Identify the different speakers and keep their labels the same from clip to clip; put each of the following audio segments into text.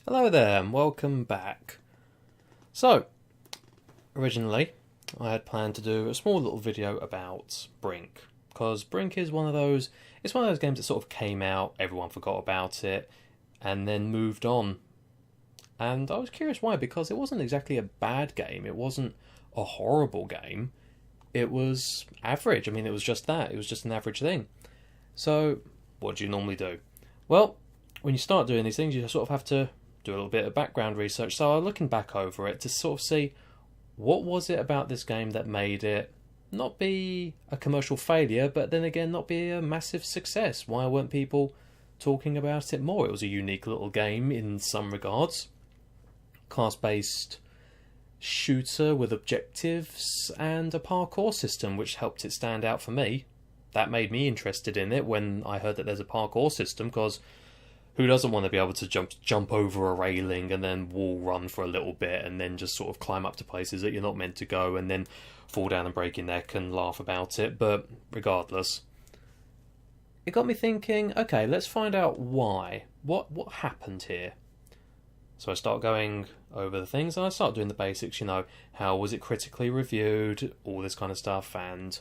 Speaker 1: Hello there, and welcome back. So, originally, I had planned to do a small little video about Brink, because Brink is it's one of those games that sort of came out, everyone forgot about it, and then moved on. And I was curious why, because it wasn't exactly a bad game, it wasn't a horrible game, it was average. I mean, it was just that, it was just an average thing. So, what do you normally do? Well, when you start doing these things, you sort of have to do a little bit of background research. So I'm looking back over it to sort of see what was it about this game that made it not be a commercial failure, but then again not be a massive success. Why weren't people talking about it more? It was a unique little game in some regards. Class-based shooter with objectives and a parkour system, which helped it stand out for me. That made me interested in it when I heard that there's a parkour system, because who doesn't want to be able to jump over a railing and then wall run for a little bit and then just sort of climb up to places that you're not meant to go and then fall down and break your neck and laugh about it? But regardless, it got me thinking, okay, let's find out why. What happened here? So I start going over the things and I start doing the basics, how was it critically reviewed, all this kind of stuff, and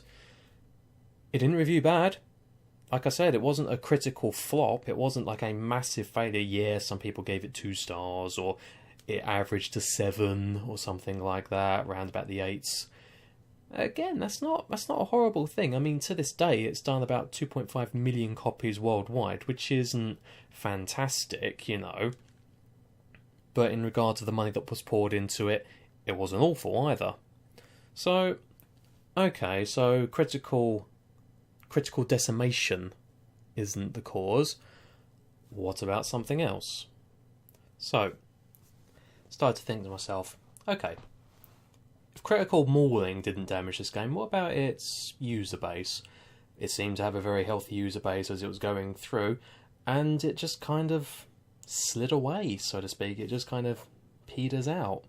Speaker 1: it didn't review bad. Like I said, it wasn't a critical flop. It wasn't like a massive failure. Yeah, some people gave it 2 stars, or it averaged to 7 or something like that, round about the 8s. Again, that's not a horrible thing. I mean, to this day, it's done about 2.5 million copies worldwide, which isn't fantastic, But in regard to the money that was poured into it, it wasn't awful either. So, okay, so critical decimation isn't the cause. What about something else? So, started to think to myself, okay, if critical mauling didn't damage this game, what about its user base? It seemed to have a very healthy user base as it was going through, and it just kind of slid away, so to speak. It just kind of peters out.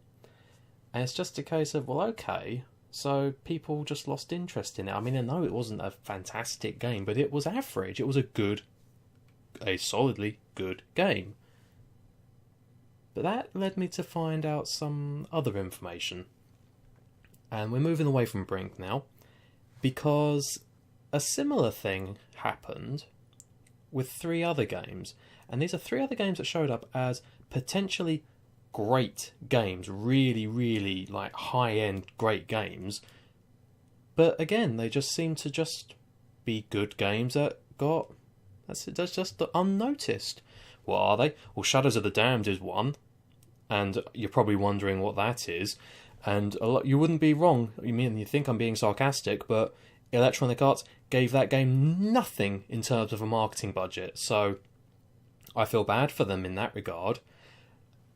Speaker 1: And it's just a case of, well, okay, so people just lost interest in it. I mean, I know it wasn't a fantastic game, but it was average. It was a solidly good game. But that led me to find out some other information. And we're moving away from Brink now, because a similar thing happened with 3 other games. And these are 3 other games that showed up as potentially great games, really, really like high-end great games. But again, they just seem to just be good games that's just unnoticed. What are they? Well, Shadows of the Damned is one, and you're probably wondering what that is. And you wouldn't be wrong. You think I'm being sarcastic, but Electronic Arts gave that game nothing in terms of a marketing budget, so I feel bad for them in that regard.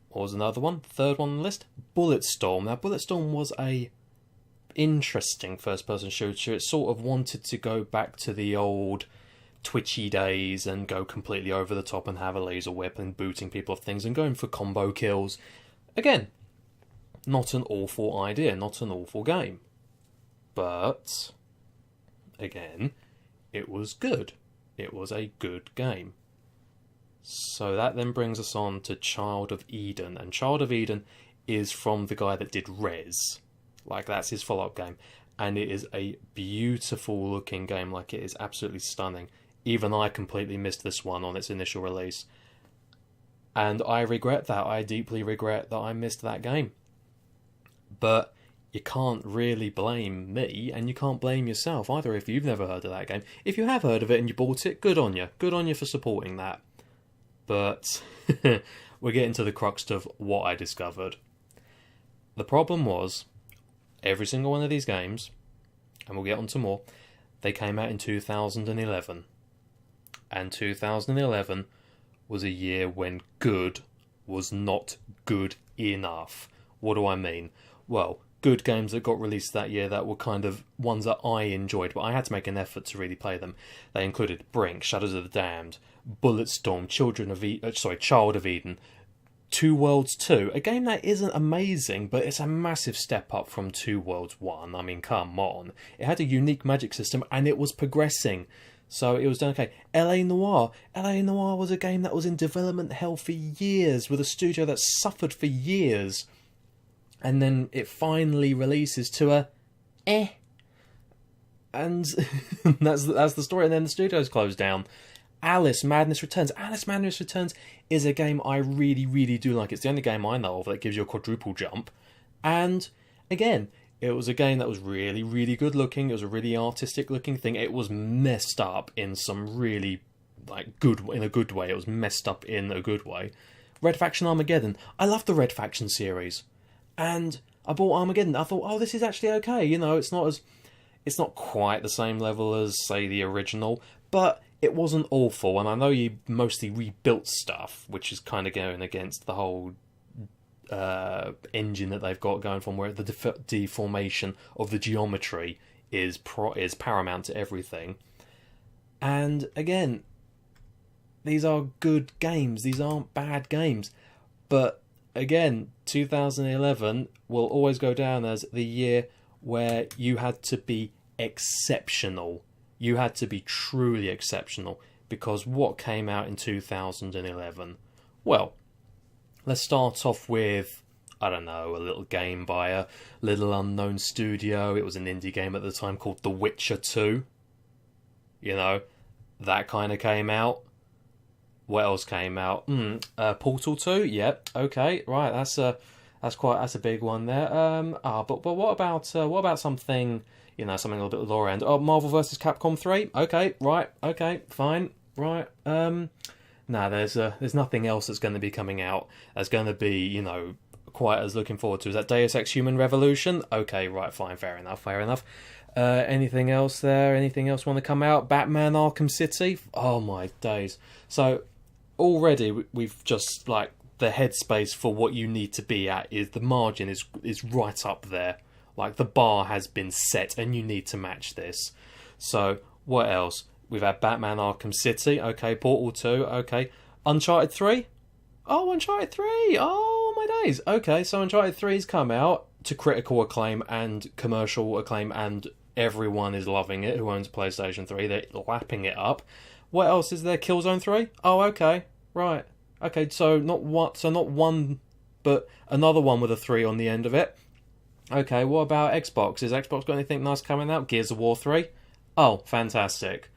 Speaker 1: What was another one? 3rd one on the list, Bulletstorm. Now, Bulletstorm was a interesting first-person shooter. It sort of wanted to go back to the old twitchy days and go completely over the top and have a laser whip and booting people off things and going for combo kills. Again, not an awful idea, not an awful game. But, again, it was good. It was a good game. So that then brings us on to Child of Eden. And Child of Eden is from the guy that did Rez. Like, that's his follow-up game. And it is a beautiful looking game. Like, it is absolutely stunning. Even I completely missed this one on its initial release. And I regret that. I deeply regret that I missed that game. But you can't really blame me, and you can't blame yourself either if you've never heard of that game. If you have heard of it and you bought it, good on you. Good on you for supporting that. But we're getting to the crux of what I discovered. The problem was, every single one of these games, and we'll get on to more, they came out in 2011. And 2011 was a year when good was not good enough. What do I mean? Well, good games that got released that year that were kind of ones that I enjoyed, but I had to make an effort to really play them. They included Brink, Shadows of the Damned, Bulletstorm, Child of Eden, Two Worlds 2, a game that isn't amazing, but it's a massive step up from Two Worlds 1. I mean, come on. It had a unique magic system, and it was progressing. So it was done okay. LA Noire. LA Noire was a game that was in development hell for years, with a studio that suffered for years. And then it finally releases to a and that's the story. And then the studio's closed down. Alice Madness Returns. Alice Madness Returns is a game I really, really do like. It's the only game I know of that gives you a quadruple jump. And again, it was a game that was really, really good looking. It was a really artistic looking thing. It was messed up in some really in a good way. It was messed up in a good way. Red Faction Armageddon. I love the Red Faction series. And I bought Armageddon. I thought, oh, this is actually okay. You know, it's not quite the same level as, say, the original, but it wasn't awful. And I know you mostly rebuilt stuff, which is kind of going against the whole engine that they've got going from, where the deformation of the geometry is paramount to everything. And again, these are good games. These aren't bad games. But again, 2011 will always go down as the year where you had to be exceptional. You had to be truly exceptional, because what came out in 2011? Well, let's start off with, I don't know, a little game by a little unknown studio. It was an indie game at the time called The Witcher 2. You know, that kind of came out. What else came out? Portal 2. Yep. Okay. Right. That's a big one there. But what about something, you know, something a little bit lower end? Oh, Marvel vs. Capcom 3. Okay. Right. Okay. Fine. Right. No, there's nothing else that's going to be coming out that's going to be, you know, quite as looking forward to. Is that Deus Ex Human Revolution? Okay. Right. Fine. Fair enough. Anything else there? Anything else want to come out? Batman Arkham City? Oh my days. So already we've just, like, the headspace for what you need to be at is, the margin is right up there. Like, the bar has been set and you need to match this. So what else? We've had Batman Arkham City. Okay. Portal 2. Okay. Uncharted 3? Oh, Uncharted 3! Oh my days. Okay, so Uncharted 3's come out to critical acclaim and commercial acclaim, and everyone is loving it who owns PlayStation 3. They're lapping it up. What else is there? Killzone 3? Oh, okay. Right. Okay, so not one, but another one with a 3 on the end of it. Okay, what about Xbox? Has Xbox got anything nice coming out? Gears of War 3? Oh, fantastic.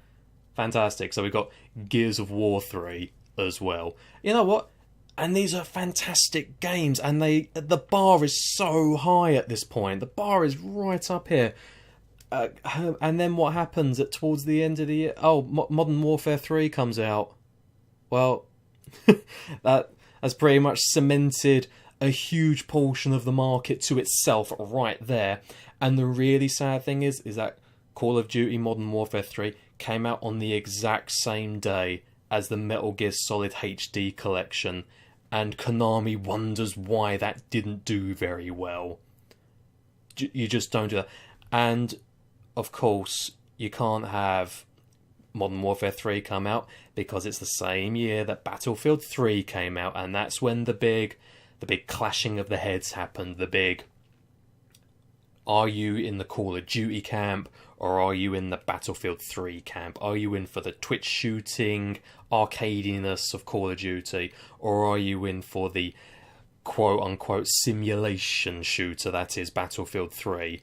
Speaker 1: Fantastic. So we've got Gears of War 3 as well. You know what? And these are fantastic games, and the bar is so high at this point. The bar is right up here. And then what happens towards the end of the year? Oh, Modern Warfare 3 comes out. Well, that has pretty much cemented a huge portion of the market to itself right there. And the really sad thing is that Call of Duty Modern Warfare 3 came out on the exact same day as the Metal Gear Solid HD collection, and Konami wonders why that didn't do very well. You just don't do that. And of course, you can't have Modern Warfare 3 come out because it's the same year that Battlefield 3 came out, and that's when the big clashing of the heads happened. The big, are you in the Call of Duty camp, or are you in the Battlefield 3 camp? Are you in for the Twitch shooting arcadiness of Call of Duty, or are you in for the quote-unquote simulation shooter that is Battlefield 3?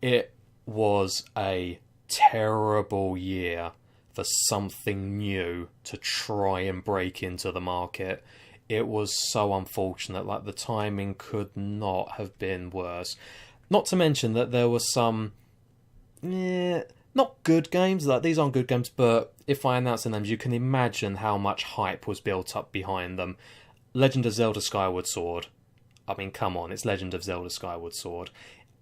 Speaker 1: It was a terrible year for something new to try and break into the market. It was so unfortunate. Like, the timing could not have been worse. Not to mention that there were some not good games. Like, these aren't good games, but if I announce the names, you can imagine how much hype was built up behind them. Legend of Zelda Skyward Sword. I mean, come on, it's Legend of Zelda Skyward Sword.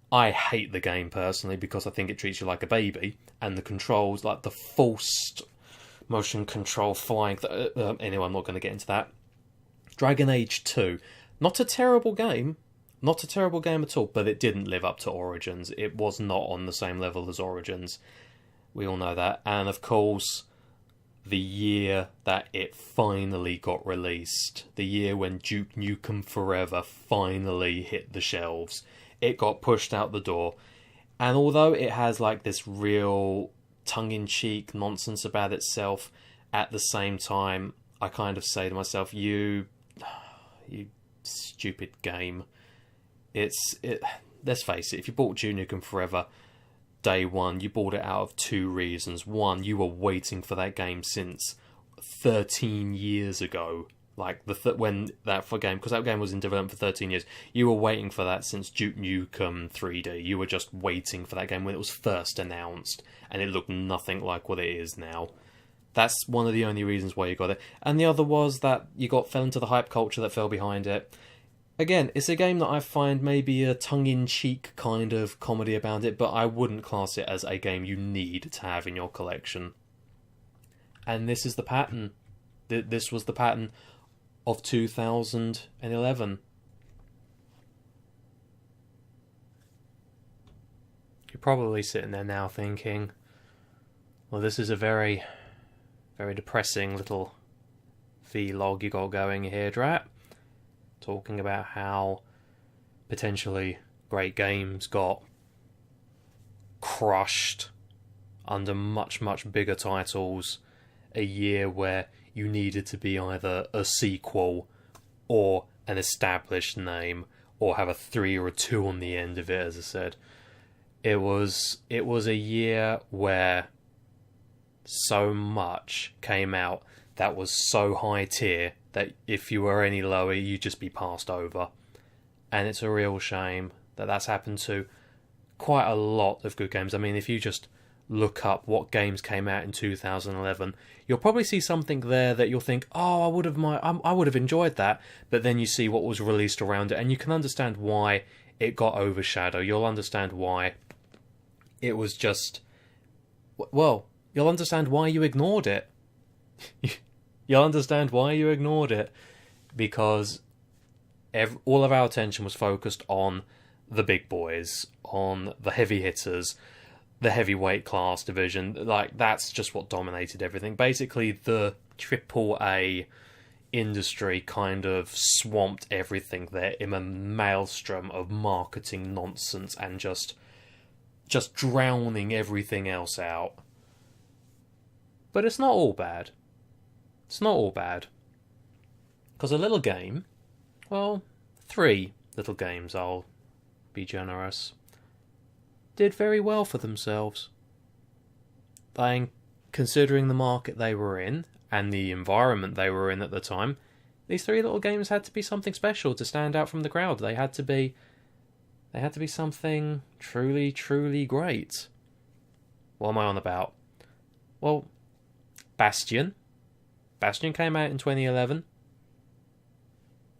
Speaker 1: I hate the game personally because I think it treats you like a baby, and the controls, like the forced motion control flying. Anyway, I'm not going to get into that. Dragon Age 2. Not a terrible game. Not a terrible game at all, but it didn't live up to Origins. It was not on the same level as Origins. We all know that. And of course, the year that it finally got released, the year when Duke Nukem Forever finally hit the shelves, it got pushed out the door. And although it has like this real tongue-in-cheek nonsense about itself, at the same time, I kind of say to myself, you stupid game. Let's face it, if you bought Duke Nukem Forever day one, you bought it out of two reasons. One, you were waiting for that game since 13 years ago. Like when that game, because that game was in development for 13 years, you were waiting for that since Duke Nukem 3D. You were just waiting for that game when it was first announced, and it looked nothing like what it is now. That's one of the only reasons why you got it. And the other was that you fell into the hype culture that fell behind it. Again, it's a game that I find maybe a tongue-in-cheek kind of comedy about it, but I wouldn't class it as a game you need to have in your collection. And this is the pattern. This was the pattern of 2011. You're probably sitting there now thinking, well, this is a very, very depressing little vlog you got going here, Drat. Talking about how potentially great games got crushed under much, much bigger titles a year where you needed to be either a sequel or an established name or have a 3 or a 2 on the end of it, as I said. It was a year where so much came out that was so high tier that if you were any lower, you'd just be passed over. And it's a real shame that that's happened to quite a lot of good games. I mean, if you just look up what games came out in 2011, you'll probably see something there that you'll think, oh, I would have enjoyed that. But then you see what was released around it, and you can understand why it got overshadowed. You'll understand why it was just... Well, you'll understand why you ignored it. You'll understand why you ignored it. Because all of our attention was focused on the big boys, on the heavy hitters, the heavyweight class division. Like, that's just what dominated everything. Basically, the AAA industry kind of swamped everything there in a maelstrom of marketing nonsense and just drowning everything else out. But it's not all bad. It's not all bad. Because a little game, well, 3 little games, I'll be generous, did very well for themselves. Considering the market they were in and the environment they were in at the time, these 3 little games had to be something special to stand out from the crowd. They had to be something truly, truly great. What am I on about? Well, Bastion. Bastion came out in 2011.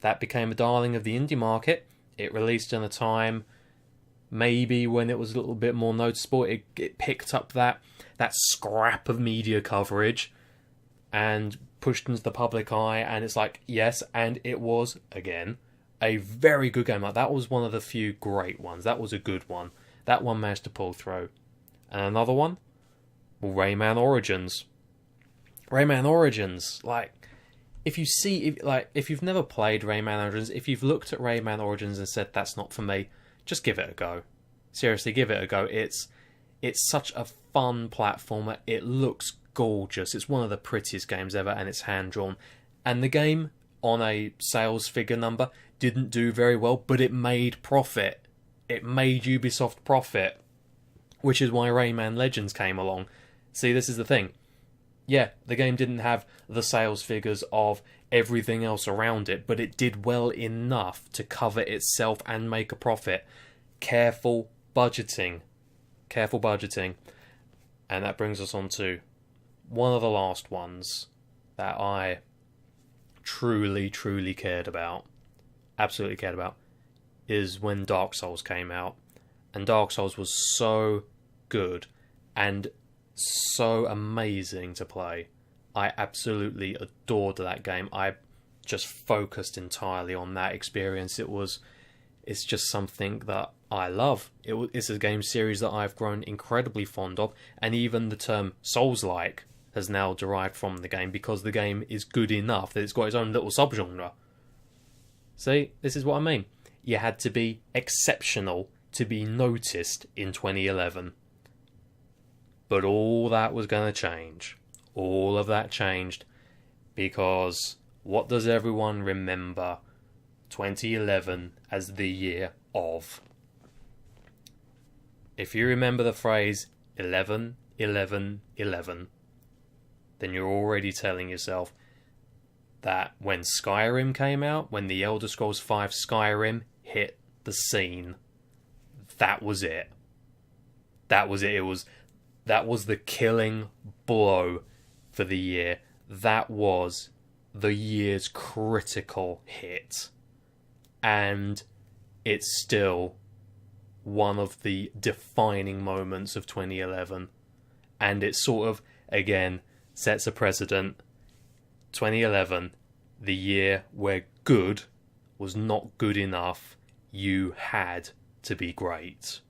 Speaker 1: That became a darling of the indie market. It released in a time, maybe when it was a little bit more noticeable. It picked up that scrap of media coverage and pushed into the public eye, and it's like, yes, and it was, again, a very good game. Like, that was one of the few great ones. That was a good one. That one managed to pull through. And another one? Well, Rayman Origins. Rayman Origins, like, if you've never played Rayman Origins, if you've looked at Rayman Origins and said, that's not for me, just give it a go. Seriously, give it a go. It's such a fun platformer. It looks gorgeous. It's one of the prettiest games ever, and it's hand-drawn. And the game, on a sales figure number, didn't do very well, but it made profit. It made Ubisoft profit, which is why Rayman Legends came along. See, this is the thing. Yeah, the game didn't have the sales figures of everything else around it, but it did well enough to cover itself and make a profit. Careful budgeting. Careful budgeting. And that brings us on to one of the last ones that I truly, truly cared about. Absolutely cared about. Is when Dark Souls came out. And Dark Souls was so good and so amazing to play. I absolutely adored that game. I just focused entirely on that experience. It's just something that I love. It's a game series that I've grown incredibly fond of, and even the term Souls-like has now derived from the game because the game is good enough that it's got its own little subgenre. See, this is what I mean. You had to be exceptional to be noticed in 2011. But all that was going to change. All of that changed because what does everyone remember 2011 as the year of? If you remember the phrase 11, 11, 11, then you're already telling yourself that when Skyrim came out, when the Elder Scrolls V Skyrim hit the scene, that was it. That was it. That was the killing blow for the year. That was the year's critical hit. And it's still one of the defining moments of 2011. And it sort of, again, sets a precedent. 2011, the year where good was not good enough. You had to be great.